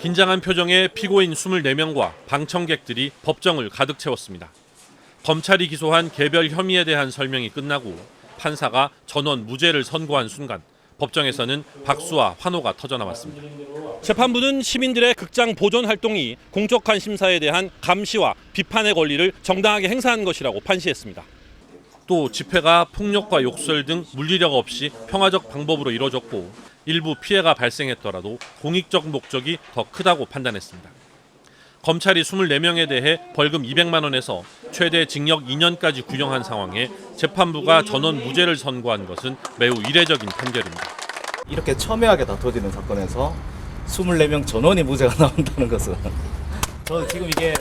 긴장한 표정의 피고인 24명과 방청객들이 법정을 가득 채웠습니다. 검찰이 기소한 개별 혐의에 대한 설명이 끝나고 판사가 전원 무죄를 선고한 순간 법정에서는 박수와 환호가 터져나왔습니다. 재판부는 시민들의 극장 보존 활동이 공적 관심사에 대한 감시와 비판의 권리를 정당하게 행사한 것이라고 판시했습니다. 또 집회가 폭력과 욕설 등 물리력 없이 평화적 방법으로 이뤄졌고 일부 피해가 발생했더라도 공익적 목적이 더 크다고 판단했습니다. 검찰이 24명에 대해 벌금 200만 원에서 최대 징역 2년까지 구형한 상황에 재판부가 전원 무죄를 선고한 것은 매우 이례적인 판결입니다. 이렇게 첨예하게 다퉈지는 사건에서 24명 전원이 무죄가 나온다는 것은 저는 지금 이게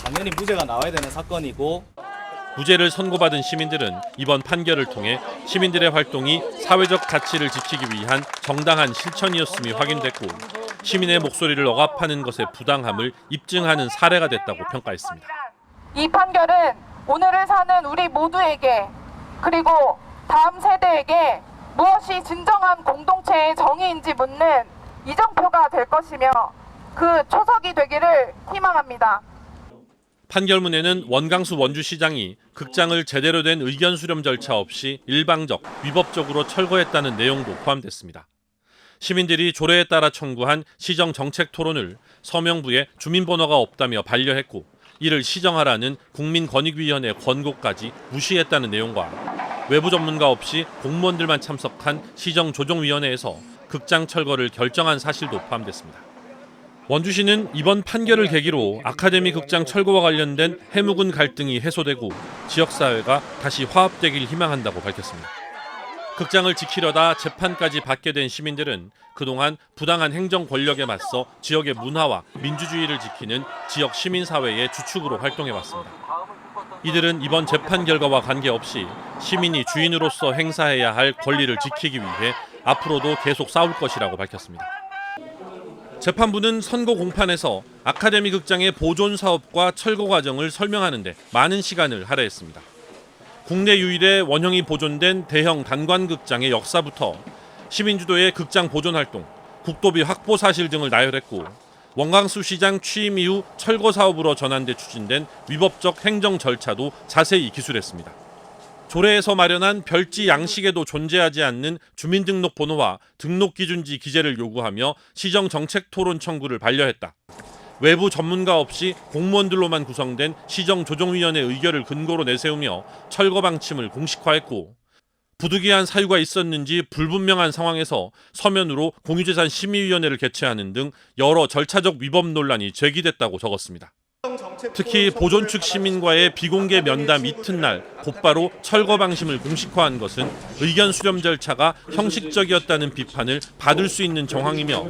당연히 무죄가 나와야 되는 사건이고, 무죄를 선고받은 시민들은 이번 판결을 통해 시민들의 활동이 사회적 가치를 지키기 위한 정당한 실천이었음이 확인됐고 시민의 목소리를 억압하는 것의 부당함을 입증하는 사례가 됐다고 평가했습니다. 이 판결은 오늘을 사는 우리 모두에게 그리고 다음 세대에게 무엇이 진정한 공동체의 정의인지 묻는 이정표가 될 것이며 그 초석이 되기를 희망합니다. 판결문에는 원강수 원주시장이 극장을 제대로 된 의견 수렴 절차 없이 일방적, 위법적으로 철거했다는 내용도 포함됐습니다. 시민들이 조례에 따라 청구한 시정 정책 토론을 서명부에 주민번호가 없다며 반려했고 이를 시정하라는 국민권익위원회 권고까지 무시했다는 내용과 외부 전문가 없이 공무원들만 참석한 시정조정위원회에서 극장 철거를 결정한 사실도 포함됐습니다. 원주시는 이번 판결을 계기로 아카데미 극장 철거와 관련된 해묵은 갈등이 해소되고 지역사회가 다시 화합되길 희망한다고 밝혔습니다. 극장을 지키려다 재판까지 받게 된 시민들은 그동안 부당한 행정 권력에 맞서 지역의 문화와 민주주의를 지키는 지역 시민사회의 주축으로 활동해왔습니다. 이들은 이번 재판 결과와 관계없이 시민이 주인으로서 행사해야 할 권리를 지키기 위해 앞으로도 계속 싸울 것이라고 밝혔습니다. 재판부는 선고 공판에서 아카데미 극장의 보존 사업과 철거 과정을 설명하는 데 많은 시간을 할애했습니다. 국내 유일의 원형이 보존된 대형 단관극장의 역사부터 시민주도의 극장 보존 활동, 국도비 확보 사실 등을 나열했고 원광수 시장 취임 이후 철거 사업으로 전환돼 추진된 위법적 행정 절차도 자세히 기술했습니다. 조례에서 마련한 별지 양식에도 존재하지 않는 주민등록번호와 등록기준지 기재를 요구하며 시정정책 토론 청구를 반려했다. 외부 전문가 없이 공무원들로만 구성된 시정조정위원회 의결을 근거로 내세우며 철거 방침을 공식화했고 부득이한 사유가 있었는지 불분명한 상황에서 서면으로 공유재산 심의위원회를 개최하는 등 여러 절차적 위법 논란이 제기됐다고 적었습니다. 특히 보존 측 시민과의 비공개 면담 이튿날 곧바로 철거 방침을 공식화한 것은 의견 수렴 절차가 형식적이었다는 비판을 받을 수 있는 정황이며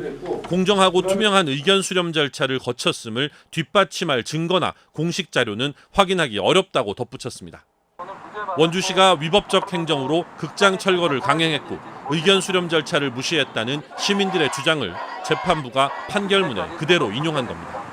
공정하고 투명한 의견 수렴 절차를 거쳤음을 뒷받침할 증거나 공식 자료는 확인하기 어렵다고 덧붙였습니다. 원주시가 위법적 행정으로 극장 철거를 강행했고 의견 수렴 절차를 무시했다는 시민들의 주장을 재판부가 판결문에 그대로 인용한 겁니다.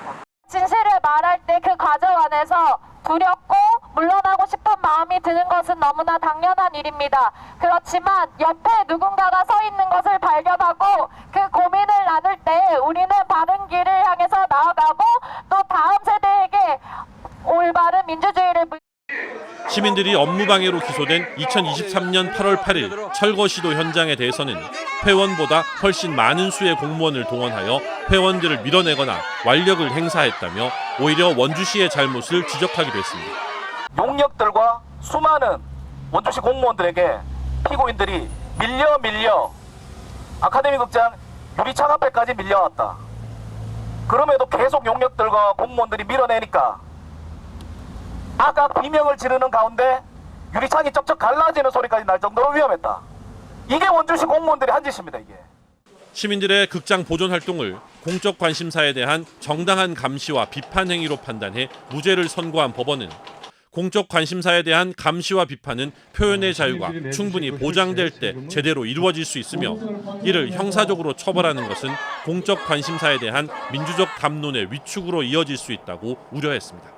진실을 말할 때 그 과정 안에서 두렵고 물러나고 싶은 마음이 드는 것은 너무나 당연한 일입니다. 그렇지만 옆에 누군가가 서 있는 것을 발견하고 그 고민을 나눌 때 우리는 바른 길을 향해서 나아가고 또 다음 세대에게 올바른 민주주의를 시민들이 업무방해로 기소된 2023년 8월 8일 철거 시도 현장에 대해서는 회원보다 훨씬 많은 수의 공무원을 동원하여 회원들을 밀어내거나 완력을 행사했다며 오히려 원주시의 잘못을 지적하기도 했습니다. 용역들과 수많은 원주시 공무원들에게 피고인들이 밀려 아카데미 극장 유리창 앞에까지 밀려왔다. 그럼에도 계속 용역들과 공무원들이 밀어내니까 아까 비명을 지르는 가운데 유리창이 쩍쩍 갈라지는 소리까지 날 정도로 위험했다. 이게 원주시 공무원들이 한 짓입니다. 이게. 시민들의 극장 보존 활동을 공적 관심사에 대한 정당한 감시와 비판 행위로 판단해 무죄를 선고한 법원은 공적 관심사에 대한 감시와 비판은 표현의 자유가 충분히 보장될 때 제대로 이루어질 수 있으며 이를 형사적으로 처벌하는 것은 공적 관심사에 대한 민주적 담론의 위축으로 이어질 수 있다고 우려했습니다.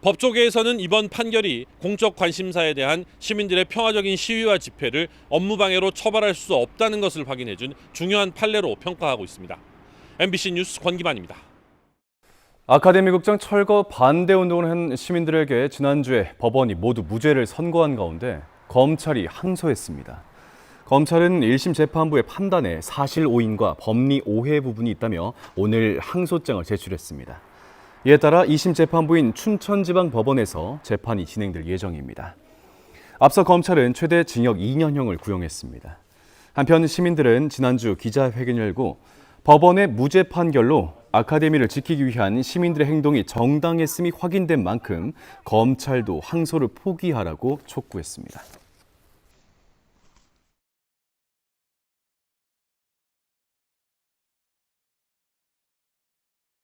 법조계에서는 이번 판결이 공적 관심사에 대한 시민들의 평화적인 시위와 집회를 업무방해로 처벌할 수 없다는 것을 확인해준 중요한 판례로 평가하고 있습니다. MBC 뉴스 권기만입니다. 아카데미 극장 철거 반대 운동을 한 시민들에게 지난주에 법원이 모두 무죄를 선고한 가운데 검찰이 항소했습니다. 검찰은 1심 재판부의 판단에 사실 오인과 법리 오해 부분이 있다며 오늘 항소장을 제출했습니다. 이에 따라 2심 재판부인 춘천지방법원에서 재판이 진행될 예정입니다. 앞서 검찰은 최대 징역 2년형을 구형했습니다. 한편 시민들은 지난주 기자회견을 열고 법원의 무죄 판결로 아카데미를 지키기 위한 시민들의 행동이 정당했음이 확인된 만큼 검찰도 항소를 포기하라고 촉구했습니다.